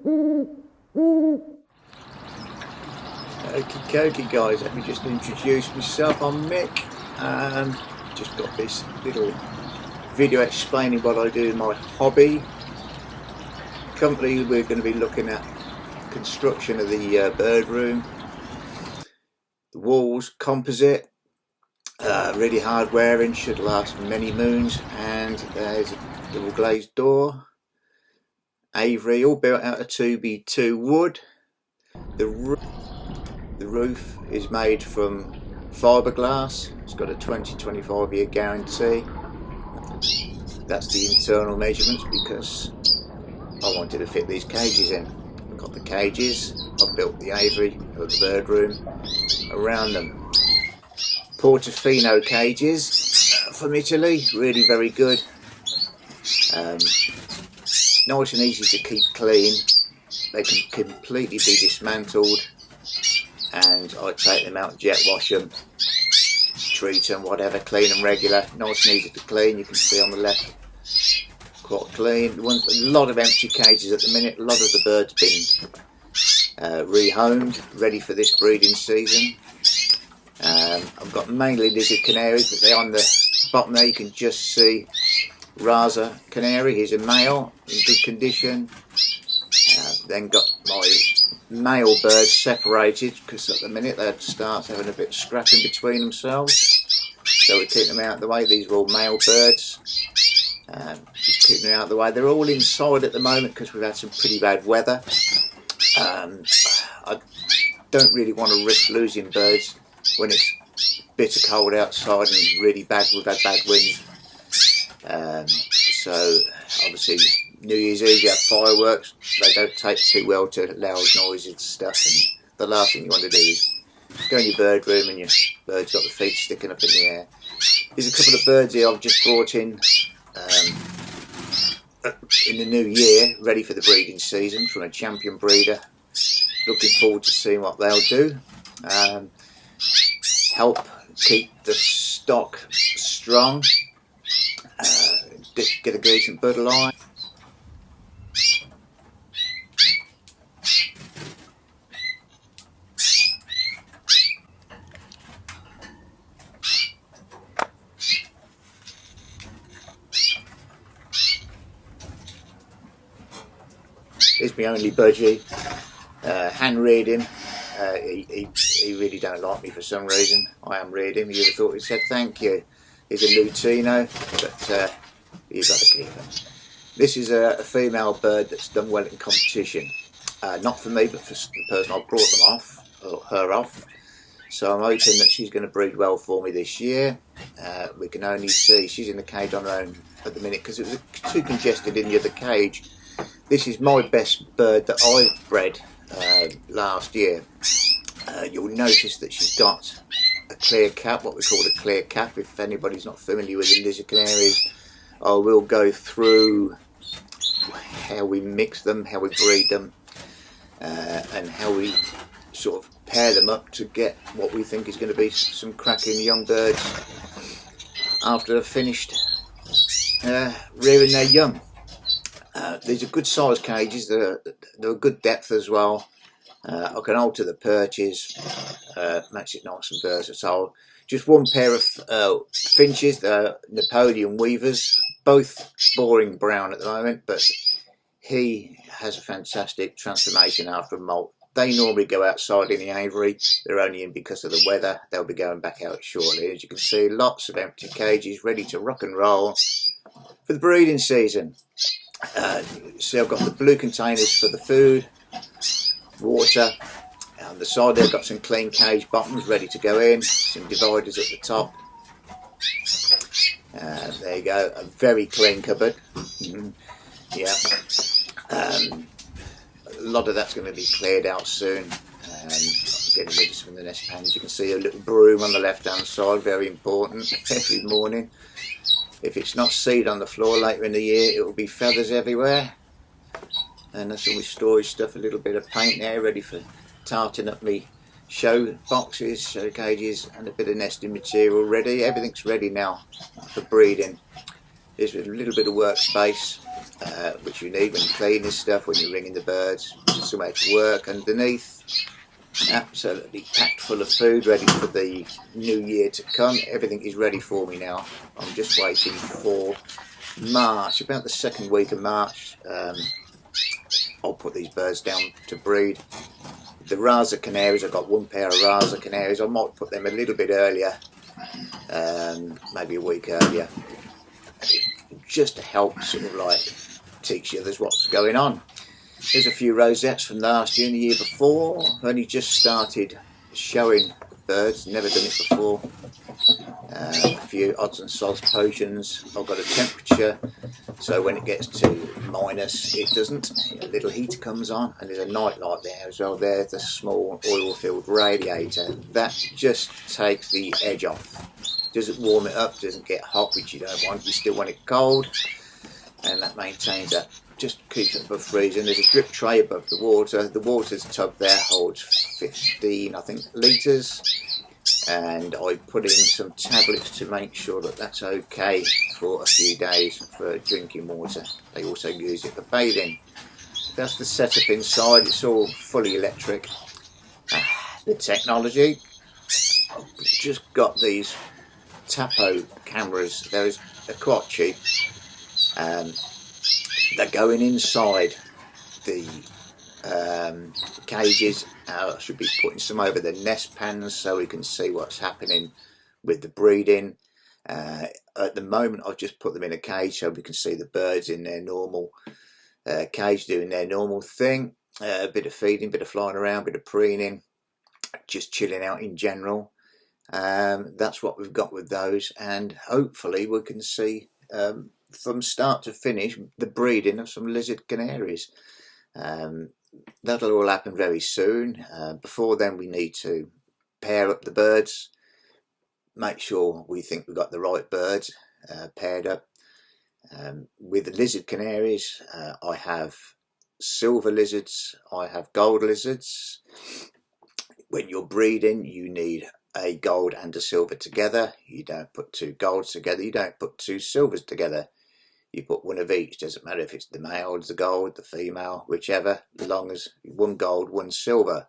Okie guys, let me just introduce myself. I'm Mick. Just got this little video explaining what I do in my hobby. Currently we're going to be looking at construction of the bird room. The walls composite, really hard wearing, should last many moons, and there's a double glazed door. Aviary, all built out of 2x2 wood. The roof is made from fiberglass. It's got a 20-25 year guarantee. That's the internal measurements because I wanted to fit these cages in. I've got the cages, I've built the aviary of the bird room around them. Portofino cages from Italy, really very good. Nice and easy to keep clean. They can completely be dismantled, and I take them out, jet wash them, treat them, whatever, clean them regular. Nice and easy to clean. You can see on the left, quite clean. A lot of empty cages at the minute. A lot of the birds been rehomed, ready for this breeding season. I've got mainly lizard canaries, but they're on the bottom there. You can just see Rasa canary. He's a male in good condition. Then got my male birds separated because at the minute they'd start having a bit of scrapping between themselves, so we keep them out of the way. These are all male birds, just keeping them out of the way. They're all inside at the moment because we've had some pretty bad weather. I don't really want to risk losing birds when it's bitter cold outside and really bad. We've had bad winds, so obviously New Year's Eve you have fireworks. They don't take too well to loud noises and stuff, and the last thing you want to do is go in your bird room and your bird's got the feet sticking up in the air. There's a couple of birds here I've just brought in the new year, ready for the breeding season, from a champion breeder. Looking forward to seeing what they'll do. Help keep the stock strong, get a decent bird line. Here's my only budgie, hand reared him. He really don't like me for some reason. I am reared him. You'd have thought he said thank you. He's a Lutino, but you've got to keep him. This is a female bird that's done well in competition. Not for me, but for the person I brought them off, or her off. So I'm hoping that she's going to breed well for me this year. We can only see she's in the cage on her own at the minute because it was too congested in the other cage. This is my best bird that I've bred last year. You'll notice that she's got a clear cap, what we call a clear cap. If anybody's not familiar with the lizard canaries, I will go through how we mix them, how we breed them, and how we sort of pair them up to get what we think is going to be some cracking young birds after they've finished rearing their young. These are good size cages, they're a good depth as well. I can alter the perches, makes it nice and versatile. Just one pair of finches, they're Napoleon weavers, both boring brown at the moment, but he has a fantastic transformation after a molt. They normally go outside in the aviary, they're only in because of the weather. They'll be going back out shortly. As you can see, lots of empty cages ready to rock and roll for the breeding season. See, I've got the blue containers for the food, water. On the side there, I've got some clean cage bottoms ready to go in, some dividers at the top. There you go, a very clean cupboard. Yeah. A lot of that's going to be cleared out soon. Getting rid of some of the nest pans. You can see a little broom on the left hand side, very important every morning. If it's not seed on the floor later in the year, it will be feathers everywhere. And that's all my storage stuff, a little bit of paint there, ready for tarting up my show boxes, show cages, and a bit of nesting material ready. Everything's ready now for breeding. There's a little bit of workspace which you need when you clean this stuff, when you're ringing the birds. Just somewhere to work underneath. Absolutely packed full of food, ready for the new year to come. Everything is ready for me now. I'm just waiting for March, about the second week of March. I'll put these birds down to breed. The Rasa canaries, I've got one pair of Rasa canaries. I might put them a little bit earlier, maybe a week earlier, just to help sort of like teach the others what's going on. There's a few rosettes from last year and the year before. I've only just started showing birds, never done it before. A few odds and sods potions. I've got a temperature, so when it gets to minus, it doesn't. A little heater comes on, and there's a night light there as well. There's the small oil-filled radiator. That just takes the edge off. Doesn't warm it up, doesn't get hot, which you don't want. You still want it cold, and that maintains that. Just keeps it above freezing. There's a drip tray above the water. The water's tub there holds 15, I think, litres. And I put in some tablets to make sure that that's okay for a few days for drinking water. They also use it for bathing. That's the setup inside. It's all fully electric. The technology. I've just got these Tapo cameras. They're quite cheap. They're going inside the cages. I should be putting some over the nest pans so we can see what's happening with the breeding. At the moment I've just put them in a cage so we can see the birds in their normal cage doing their normal thing. A bit of feeding, bit of flying around, bit of preening, just chilling out in general. That's what we've got with those, and hopefully we can see from start to finish the breeding of some lizard canaries. That'll all happen very soon. Before then we need to pair up the birds, make sure we think we've got the right birds paired up. With the lizard canaries, I have silver lizards, I have gold lizards. When you're breeding you need a gold and a silver together. You don't put two golds together, you don't put two silvers together. You put one of each. Doesn't matter if it's the male, the gold, the female, whichever, as long as one gold, one silver.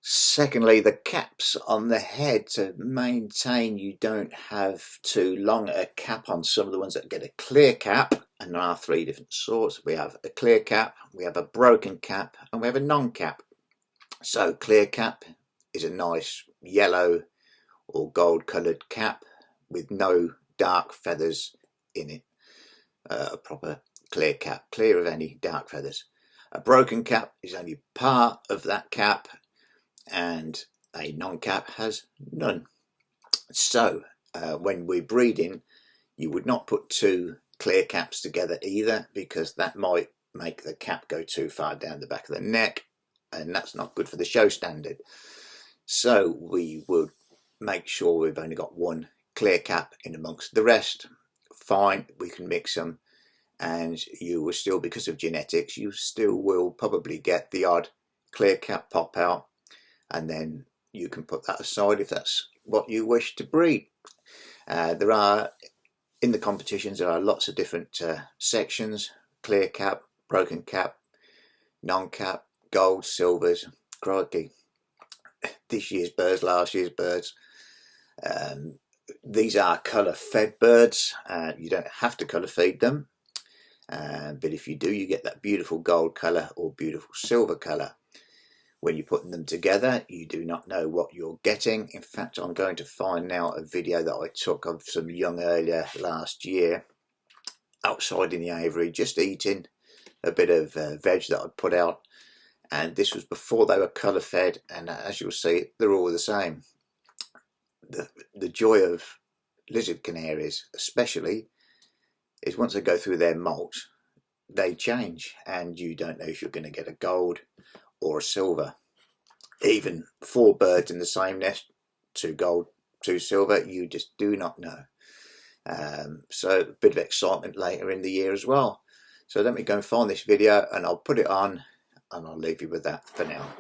Secondly, the caps on the head, to maintain you don't have too long a cap on. Some of the ones that get a clear cap, and there are three different sorts. We have a clear cap, we have a broken cap, and we have a non-cap. So clear cap is a nice yellow or gold coloured cap with no dark feathers in it. A proper clear cap, clear of any dark feathers. A broken cap is only part of that cap, and a non-cap has none. So when we're breeding, you would not put two clear caps together either, because that might make the cap go too far down the back of the neck, and that's not good for the show standard. So we would make sure we've only got one clear cap in amongst the rest. Fine, we can mix them, and you will still, because of genetics, you still will probably get the odd clear cap pop out, and then you can put that aside if that's what you wish to breed. There are, in the competitions, there are lots of different sections: clear cap, broken cap, non-cap, gold, silvers. Crikey, this year's birds, last year's birds. These are colour fed birds. You don't have to colour feed them, but if you do, you get that beautiful gold colour or beautiful silver colour. When you're putting them together, you do not know what you're getting. In fact, I'm going to find now a video that I took of some young earlier last year outside in the aviary, just eating a bit of veg that I'd put out, and this was before they were colour fed, and as you'll see, they're all the same. The joy of lizard canaries especially is once they go through their molt, they change, and you don't know if you're going to get a gold or a silver. Even 4 birds in the same nest, 2 gold, 2 silver, you just do not know. So a bit of excitement later in the year as well. So let me go and find this video and I'll put it on, and I'll leave you with that for now.